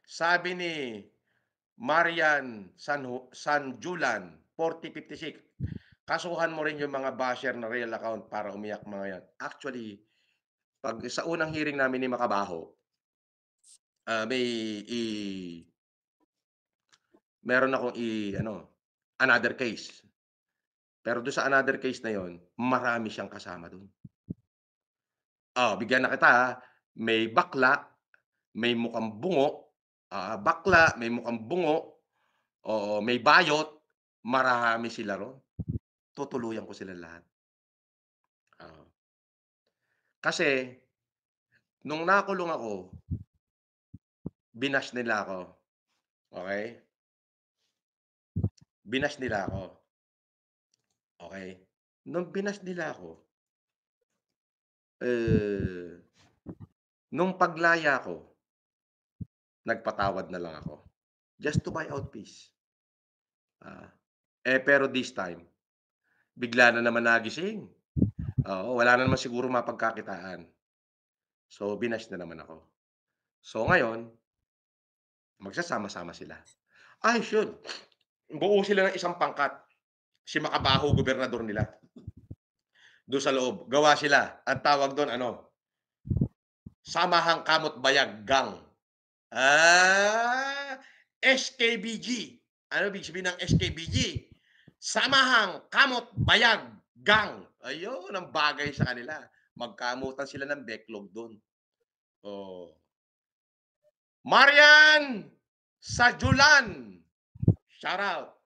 Sabi ni Marian Sanjulan, 4056, kasuhan mo rin yung mga basher na real account para umiyak mga yan. Actually, 'pag sa unang hearing namin ni Makabaho, may i meron akong ano, another case. Pero dun sa another case na yun, marami siyang kasama dun. Bigyan na kita, may bakla, may mukhang bungo, bakla, may mukhang bungo, oo, may bayot, marami sila ro'n. Tutuluyan ko silang lahat, oo. Kasi nung nakulong ako, binash nila ako, okey? Binash nila ako, okey? Nung binash nila ako, eh, nung paglaya ko, nagpatawad na lang ako, just to buy out peace. Ah, pero this time, bigla na naman nagising. Oo, wala na naman sigurong mapagkakitaan. So, binash na naman ako. So, ngayon magsasama-sama sila. Ayos yun. Buo sila ng isang pangkat. Si Makabaho gobernador nila, dun sa loob. Gawa sila, ang tawag dun ano, Samahang Kamot Bayag Gang. SKBG. Ano ibig sabihin ng SKBG? Samahang Kamot Bayag Gang. Ayun ang bagay sa kanila. Magkamutan sila ng backlog dun. Oh. Marian Sajulan, shout out.